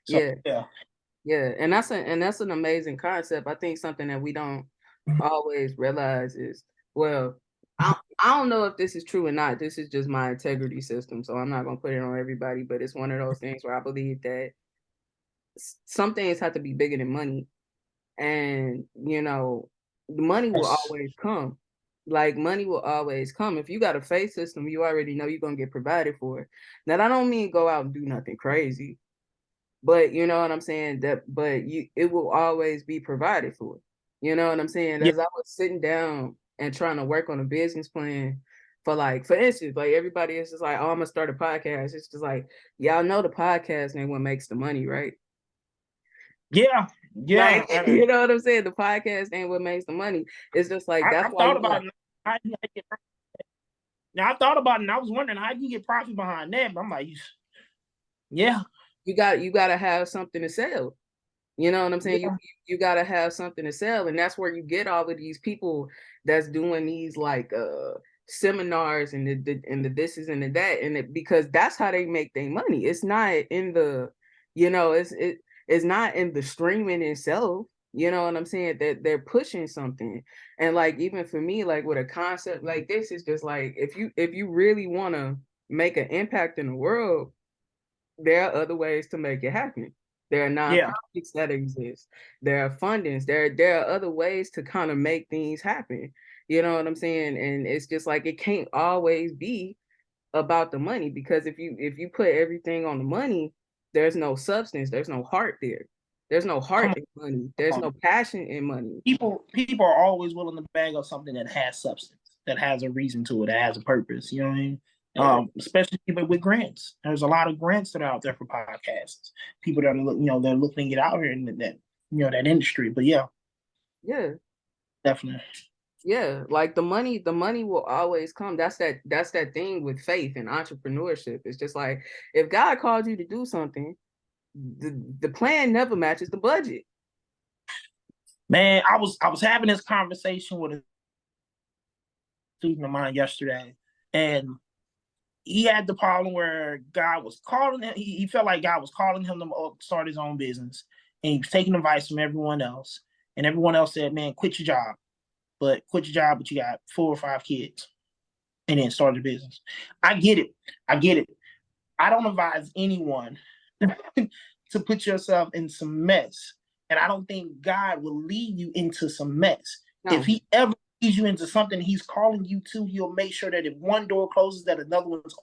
So Yeah. yeah. Yeah. And that's an amazing concept. I think something that we don't always realize is, well, I don't know if this is true or not. This is just my integrity system. So I'm not gonna put it on everybody, but it's one of those things where I believe that some things have to be bigger than money. And the money will Yes. always come. Like, money will always come. If you got a faith system, you already know you're gonna get provided for. Now, that don't mean go out and do nothing crazy, but you know what I'm saying, it will always be provided for. You know what I'm saying? Yeah. As I was sitting down and trying to work on a business plan for instance, like, everybody is just like, oh, I'm gonna start a podcast. It's just like, y'all know the podcast ain't what makes the money, right? Yeah. Like, Yeah. And you know what I'm saying? The podcast ain't what makes the money. It's just like, that's I've why thought you about got, it. How you get, now I thought about it and I was wondering how you get profit behind that. But I'm like, yeah, you got to have something to sell. You know what I'm saying? yeah, You got to have something to sell, and that's where you get all of these people that's doing these, like, seminars and the this is and the that, and because that's how they make their money. It's not in the, it's not in the streaming itself. You know what I'm saying? That they're pushing something. And like, even for me, like, with a concept like this, is just like, if you really want to make an impact in the world, there are other ways to make it happen. There are yeah. nonprofits that exist. There are fundings. There are other ways to kind of make things happen. You know what I'm saying? And it's just like, it can't always be about the money, because if you put everything on the money, there's no substance. There's no heart there. There's no Come heart in money. There's on. no passion in money. People are always willing to bag up something that has substance, that has a reason to it, that has a purpose. You know what I mean? Yeah, Especially people with grants. There's a lot of grants that are out there for podcasts. People that are they're looking to get out here in that that industry. But yeah, yeah. definitely. Yeah, like, the money will always come. That's that thing with faith and entrepreneurship. It's just like, if God called you to do something, the plan never matches the budget. Man, I was having this conversation with a student of mine yesterday, and he had the problem where God was calling him. He felt like God was calling him to start his own business, and he was taking advice from everyone else. And everyone else said, "Man, quit your job." But quit your job, but you got 4 or 5 kids, and then start a business. I get it. I get it. I don't advise anyone to put yourself in some mess. And I don't think God will lead you into some mess. If No, he ever leads you into something he's calling you to, he'll make sure that if one door closes, that another one's open.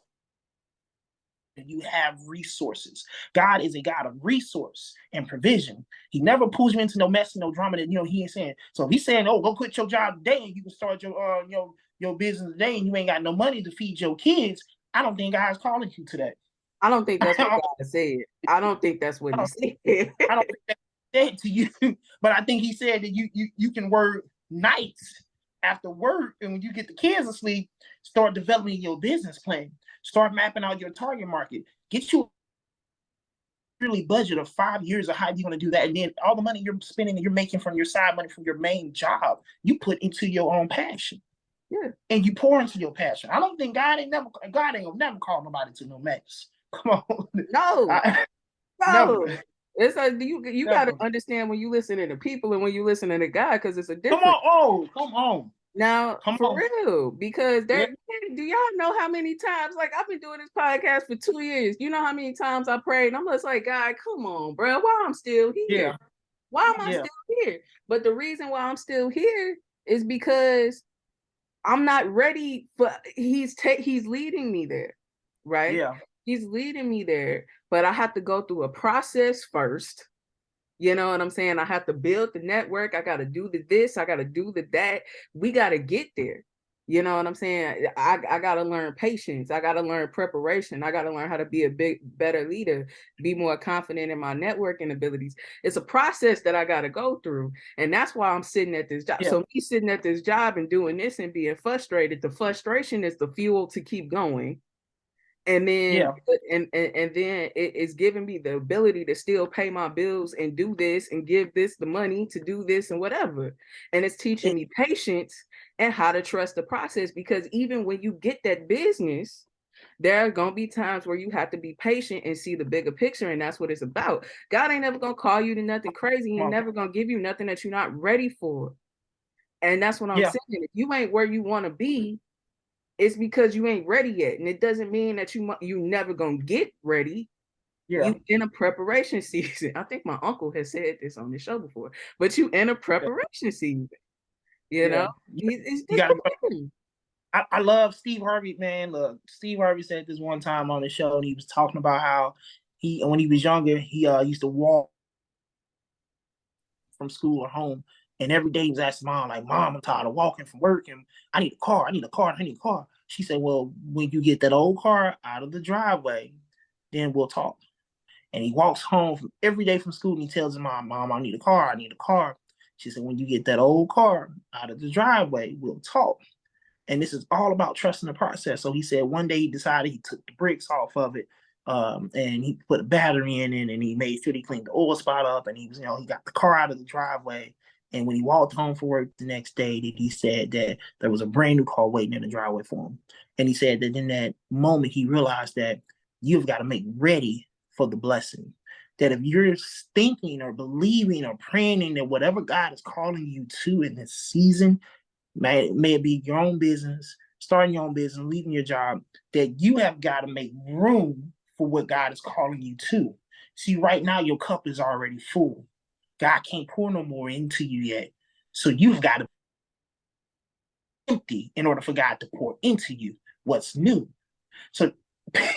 You have resources. God is a God of resource and provision. He never pulls you into no mess and no drama that he ain't saying. So if he's saying, "Oh, go quit your job today and you can start your business today and you ain't got no money to feed your kids," I don't think God's calling you today. I don't think that's what I God said. I don't think that's what he don't, said. I don't think that said to you, but I think he said that you can work nights after work, and when you get the kids asleep, start developing your business plan, start mapping out your target market, get you really budget of 5 years of how you're going to do that, and then all the money you're spending and you're making from your side money from your main job, you put into your own passion. Yeah. And you pour into your passion. I don't think God ain't never called nobody to no mess. Come on, No, never, no. It's like, you got to never. understand, when you listen to people and when you listen to the God, because it's a Come difference. on, oh, come on, Now, come for on. real, because Yeah, do y'all know how many times, like, I've been doing this podcast for 2 years. You know how many times I prayed, and I'm just like, God, come on, bro, why I'm still here? yeah, Why am I yeah, still here? But the reason why I'm still here is because I'm not ready for, he's leading me there, right? yeah, He's leading me there, but I have to go through a process first. You know what I'm saying? I have to build the network. I got to do the this. I got to do the that. We got to get there. You know what I'm saying? I got to learn patience. I got to learn preparation. I got to learn how to be a better leader, be more confident in my networking abilities. It's a process that I got to go through. And that's why I'm sitting at this job. yeah, So me sitting at this job and doing this and being frustrated, the frustration is the fuel to keep going. And then yeah, and then it's giving me the ability to still pay my bills and do this and give this the money to do this and whatever. And it's teaching me patience and how to trust the process, because even when you get that business, there are going to be times where you have to be patient and see the bigger picture. And that's what it's about. God ain't never going to call you to nothing crazy. He's never going to give you nothing that you're not ready for. And that's what I'm saying. If you ain't where you want to be, it's because you ain't ready yet. And it doesn't mean that you never going to get ready. You in a preparation season. I think my uncle has said this on the show before, but you in a preparation season. You know, it's you gotta, I love Steve Harvey, man. Look, Steve Harvey said this one time on the show, and he was talking about how when he was younger, he used to walk from school or home, and every day he was asking mom, like, "Mom, I'm tired of walking from work, and I need a car. I need a car. I need a car." She said, "Well, when you get that old car out of the driveway, then we'll talk." And he walks home from every day from school, and he tells his mom, "Mom, I need a car. I need a car." She said, "When you get that old car out of the driveway, we'll talk." And this is all about trusting the process. So he said one day he decided he took the brakes off of it, and he put a battery in it, and he made sure he cleaned the oil spot up, and he got the car out of the driveway. And when he walked home from work the next day, he said that there was a brand new car waiting in the driveway for him. And he said that in that moment he realized that you've got to make ready for the blessing. That if you're thinking or believing or praying that whatever God is calling you to in this season, may it be your own business, starting your own business, leaving your job, that you have got to make room for what God is calling you to. See, right now your cup is already full. God can't pour no more into you yet. So you've got to be empty in order for God to pour into you what's new. So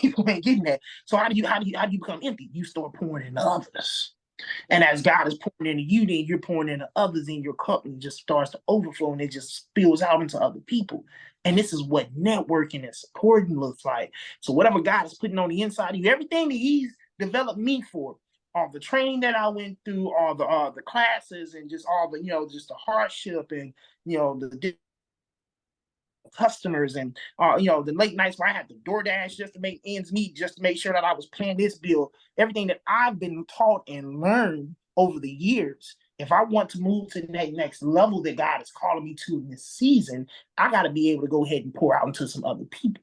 people ain't getting that. So how do you become empty? You start pouring into others. And as God is pouring into you, then you're pouring into others in your cup, and it just starts to overflow, and it just spills out into other people. And this is what networking and supporting looks like. So whatever God is putting on the inside of you, everything that He's developed me for, all the training that I went through, all the classes, and just all the just the hardship, and the customers, and the late nights where I had to DoorDash just to make ends meet, just to make sure that I was paying this bill, everything that I've been taught and learned over the years. If I want to move to that next level that God is calling me to in this season, I got to be able to go ahead and pour out into some other people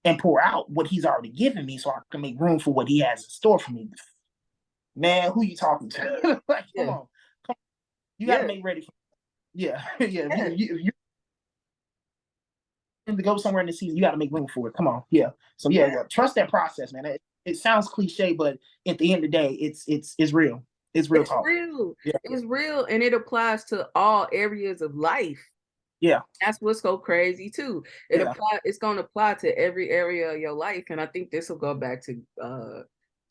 and pour out what He's already given me so I can make room for what He has in store for me. Man, who you talking to? Like, come on. You got to make ready for If you to go somewhere in the season, you got to make room for it. Come on. So trust that process, man. It sounds cliche, but at the end of the day, it's real. It's real talk. It's real, and it applies to all areas of life. That's what's so crazy too. It's going to apply to every area of your life. And I think this will go back to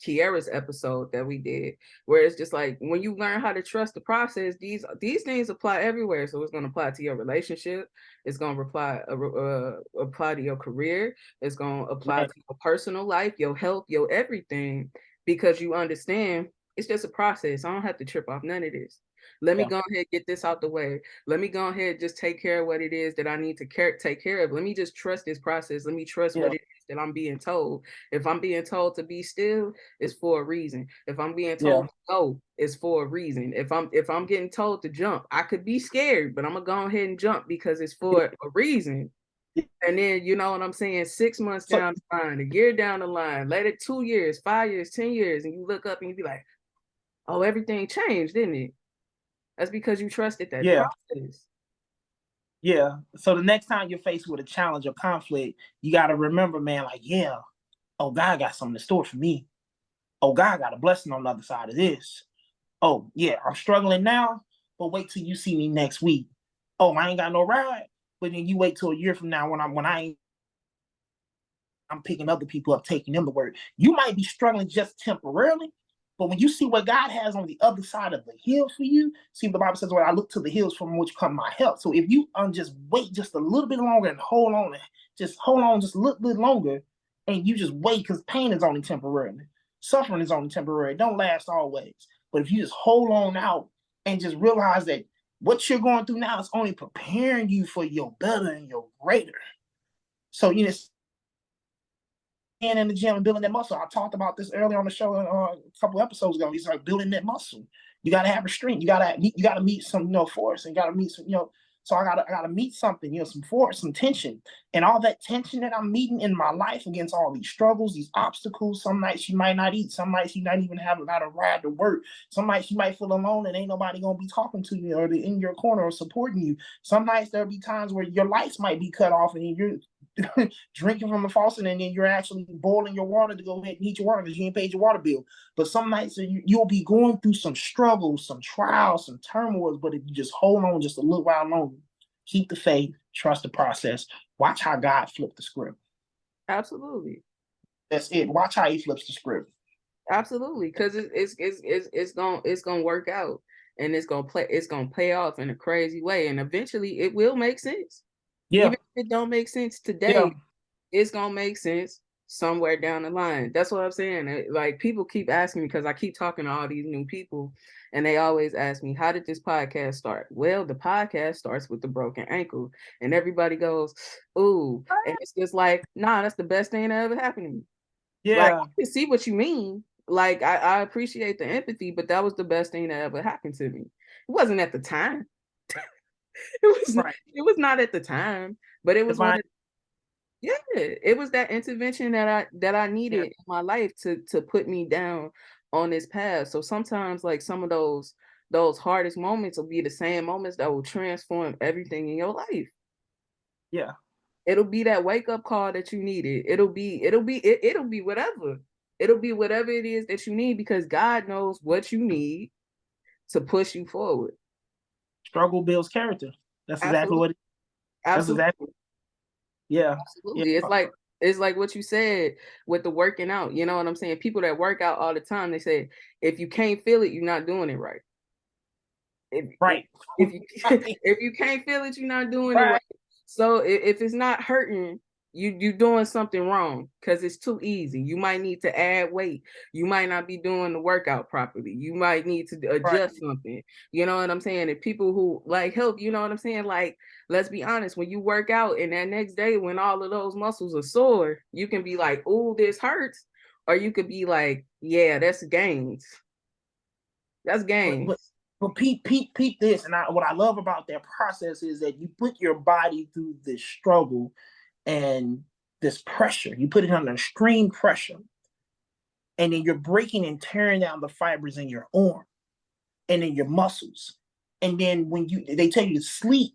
Kiara's episode that we did, where it's just like, when you learn how to trust the process, these things apply everywhere. So it's going to apply to your relationship, it's going to apply to your career, it's going to apply to your personal life, your health, your everything, because you understand it's just a process. I don't have to trip off none of this. Let me go ahead and get this out the way. Let me go ahead and just take care of what it is that I need to take care of. Let me just trust this process. Let me trust what it is that I'm being told. If I'm being told to be still, it's for a reason. If I'm being told to go, it's for a reason. If I'm getting told to jump, I could be scared, but I'm gonna go ahead and jump because it's for a reason. And then, you know what I'm saying, 6 months down the line, a year down the line, let it 2 years, 5 years, 10 years, and you look up and you be like, oh, everything changed, didn't it? That's because you trusted that process. So the next time you're faced with a challenge or conflict, you got to remember, man, like, oh, God got something in store for me. Oh, God got a blessing on the other side of this. Oh, yeah, I'm struggling now, but wait till you see me next week. Oh, I ain't got no ride. But then you wait till a year from now when I'm picking other people up, taking them to work. You might be struggling just temporarily, but when you see what God has on the other side of the hill for you, see, the Bible says, well, I look to the hills from which come my help. So if you just wait just a little bit longer and hold on just a little bit longer, and you just wait, because pain is only temporary. Suffering is only temporary. It don't last always. But if you just hold on out and just realize that what you're going through now is only preparing you for your better and your greater. So, in the gym and building that muscle. I talked about this earlier on the show a couple episodes ago. He's like building that muscle. You got to have restraint. You got to meet some force, and you got to meet some So I gotta meet something, you know, some tension. And all that tension that I'm meeting in my life against all these struggles, these obstacles. Some nights you might not eat, some nights you not even have a ride to work. Some nights you might feel alone and ain't nobody gonna be talking to you or in your corner or supporting you. Some nights there'll be times where your lights might be cut off and you're drinking from the faucet and then you're actually boiling your water to go ahead and heat your water because you ain't paid your water bill. But some nights you'll be going through some struggles, some trials, some turmoils. But if you just hold on just a little while longer, keep the faith, trust the process, watch how God flip the script. Absolutely. That's it. Watch how he flips the script. Absolutely, because it's gonna work out, and it's gonna pay off in a crazy way, and eventually it will make sense. Yeah. Even if it don't make sense today, Yeah. it's gonna make sense somewhere down the line. That's what I'm saying. Like, people keep asking me, because I keep talking to all these new people, and they always ask me, how did this podcast start? Well, the podcast starts with the broken ankle, and everybody goes, ooh, and it's just like, nah, that's the best thing that ever happened to me. Like, Yeah. I can see what you mean. Like, I appreciate the empathy, but that was the best thing that ever happened to me. It wasn't at the time. Right. It was not at the time, but it was Divine. one of, yeah, it was that intervention that I needed Yeah. in my life to put me down on this path. So sometimes, like, some of those hardest moments will be the same moments that will transform everything in your life. Yeah. It'll be that wake up call that you needed. It'll be whatever. It'll be whatever it is that you need, because God knows what you need to push you forward. Struggle builds character. That's exactly Absolutely. what it, that's Absolutely. exactly. Yeah. Yeah. Absolutely. It's like what you said with the working out. You know what I'm saying? People that work out all the time, they say, if you can't feel it, you're not doing it right. Right. If you if you can't feel it, you're not doing it Right. right. So if it's not hurting, you doing something wrong, because it's too easy. You might need to add weight. You might not be doing the workout properly. You might need to Right. adjust something. You know what I'm saying? And people who like help, you know what I'm saying? Like, let's be honest, when you work out and that next day when all of those muscles are sore, you can be like, oh, this hurts. Or you could be like, yeah, that's gains. That's gains. But peep this, and what I love about that process is that you put your body through this struggle and this pressure. You put it under extreme pressure, and then you're breaking and tearing down the fibers in your arm and in your muscles. And then when they tell you to sleep,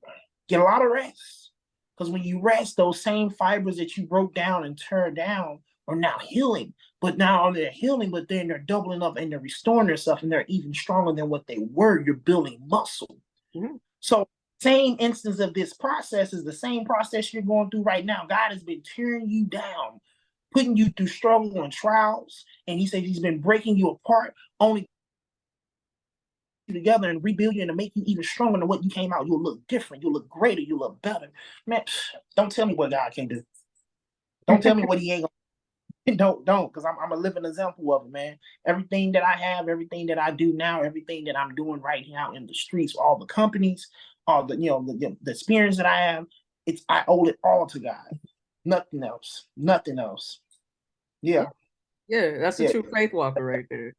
get a lot of rest, because when you rest, those same fibers that you broke down and turned down are now healing. But now they're healing, but then they're doubling up and they're restoring themselves, and they're even stronger than what they were. You're building muscle. Mm-hmm. So same instance of this process is the same process you're going through right now. God has been tearing you down, putting you through struggle and trials, and he says he's been breaking you apart, only together and rebuild you and to make you even stronger than what you came out. You'll look different. You'll look greater. You'll look better. Man, don't tell me what God can do. Don't tell me what he ain't gonna. Don't, because I'm a living example of it, man. Everything that I have, everything that I do now, everything that I'm doing right now in the streets, all the companies, all the the experience that I have, I owe it all to God. Nothing else. Nothing else. Yeah. Yeah, that's a true faith walker right there.